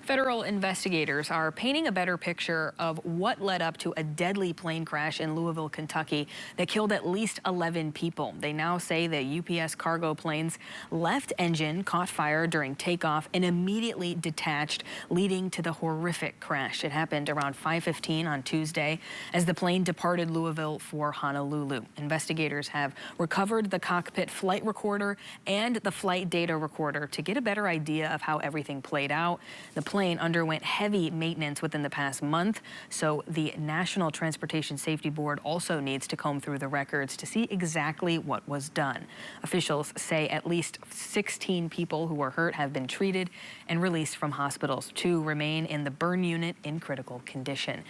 Federal investigators are painting a better picture of what led up to a deadly plane crash in Louisville, Kentucky that killed at least 11 people. They now say the UPS cargo plane's left engine caught fire during takeoff and immediately detached, leading to the horrific crash. It happened around 5:15 on Tuesday as the plane departed Louisville for Honolulu. Investigators have recovered the cockpit flight recorder and the flight data recorder to get a better idea of how everything played out. The plane underwent heavy maintenance within the past month, so the National Transportation Safety Board also needs to comb through the records to see exactly what was done. Officials say at least 16 people who were hurt have been treated and released from hospitals. 2 remain in the burn unit in critical condition.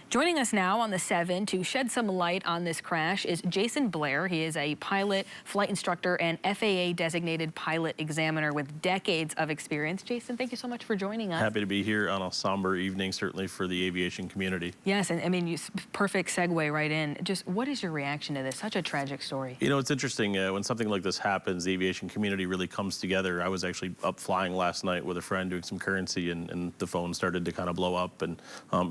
Joining us now on the 7 to shed some light on this crash is Jason Blair. He is a pilot, flight instructor, and FAA designated pilot examiner with decades of experience. Jason, thank you so much for joining us. Happy to be here on a somber evening, certainly for the aviation community. Yes, and I mean, perfect segue right in. Just what is your reaction to this? Such a tragic story. You know, it's interesting when something like this happens, the aviation community really comes together. I was actually up flying last night with a friend doing some currency, and the phone started to kind of blow up, and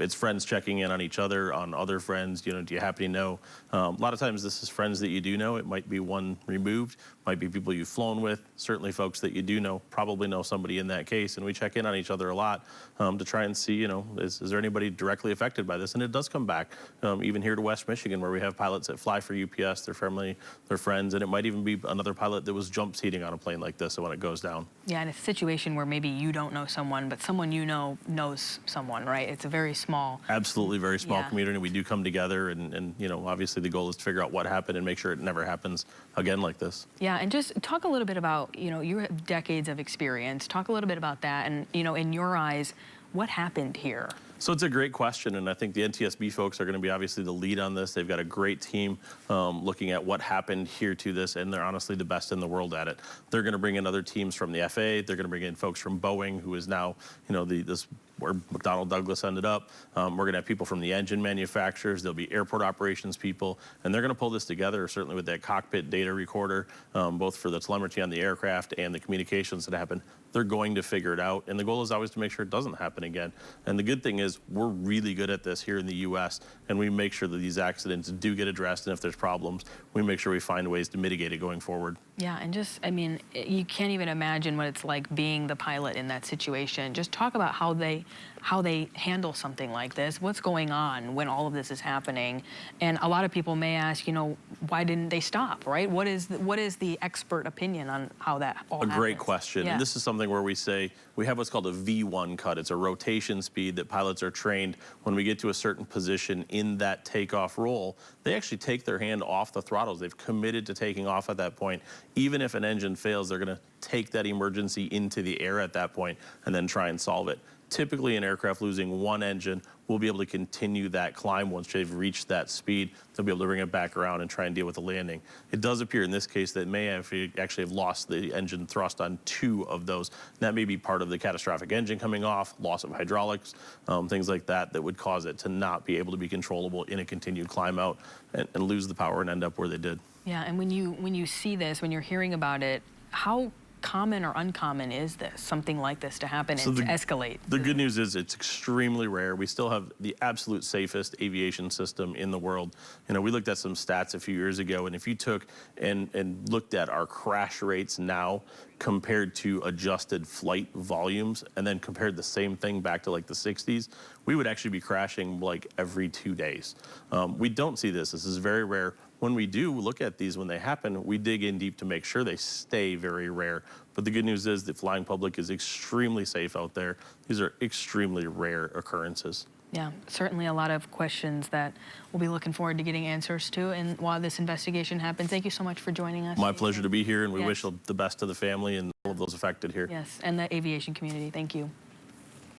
it's friends checking in on each other, on other friends. You know, do you happen to know? A lot of times this is friends that you do know. It might be one removed, might be people you've flown with, certainly folks that you do know, probably know somebody in that case. And we check in on each other a lot to try and see, you know, is there anybody directly affected by this? And it does come back, even here to West Michigan, where we have pilots that fly for UPS, their family, their friends, and it might even be another pilot that was jump seating on a plane like this when it goes down. Yeah, and it's a situation where maybe you don't know someone, but someone you know knows someone, right? It's a very small... Absolutely very small community. We do come together, and you know, obviously the goal is to figure out what happened and make sure it never happens again like this. Yeah, and just talk a little bit about, you know, you have decades of experience. Talk a little bit about that, and, you know, in your eyes, what happened here? So it's a great question, and I think the NTSB folks are going to be obviously the lead on this. They've got a great team looking at what happened here to this, and they're honestly the best in the world at it. They're going to bring in other teams from the FAA. They're going to bring in folks from Boeing, who is now, you know, this where McDonnell Douglas ended up. We're going to have people from the engine manufacturers. There'll be airport operations people, and they're going to pull this together, certainly with that cockpit data recorder, both for the telemetry on the aircraft and the communications that happen. They're going to figure it out, and the goal is always to make sure it doesn't happen again. And the good thing is we're really good at this here in the U.S., and we make sure that these accidents do get addressed, and if there's problems, we make sure we find ways to mitigate it going forward. Yeah, and just, I mean, you can't even imagine what it's like being the pilot in that situation. Just talk about how they handle something like this, what's going on when all of this is happening. And a lot of people may ask, you know, why didn't they stop, right? What is the expert opinion on how that all happens? A great question. Yeah. And this is something where we say we have what's called a V1 cut. It's a rotation speed that pilots are trained when we get to a certain position in that takeoff roll. They actually take their hand off the throttles. They've committed to taking off at that point. Even if an engine fails, they're going to take that emergency into the air at that point and then try and solve it. Typically, an aircraft losing one engine will be able to continue that climb once they've reached that speed. They'll be able to bring it back around and try and deal with the landing. It does appear in this case that may actually have lost the engine thrust on 2 of those. And that may be part of the catastrophic engine coming off, loss of hydraulics, things like that that would cause it to not be able to be controllable in a continued climb out and lose the power and end up where they did. Yeah, and when you see this, when you're hearing about it, how common or uncommon is this, something like this to happen and to escalate? The good news is it's extremely rare. We still have the absolute safest aviation system in the world. You know, we looked at some stats a few years ago, and if you took and looked at our crash rates now compared to adjusted flight volumes, and then compared the same thing back to like the 60s, we would actually be crashing like every 2 days. We don't see this. This is very rare. When we do look at these, when they happen, we dig in deep to make sure they stay very rare. But the good news is the flying public is extremely safe out there. These are extremely rare occurrences. Yeah, certainly a lot of questions that we'll be looking forward to getting answers to. And while this investigation happens, thank you so much for joining us. My pleasure to be here, and we wish the best to the family and all of those affected here. Yes, and the aviation community. Thank you.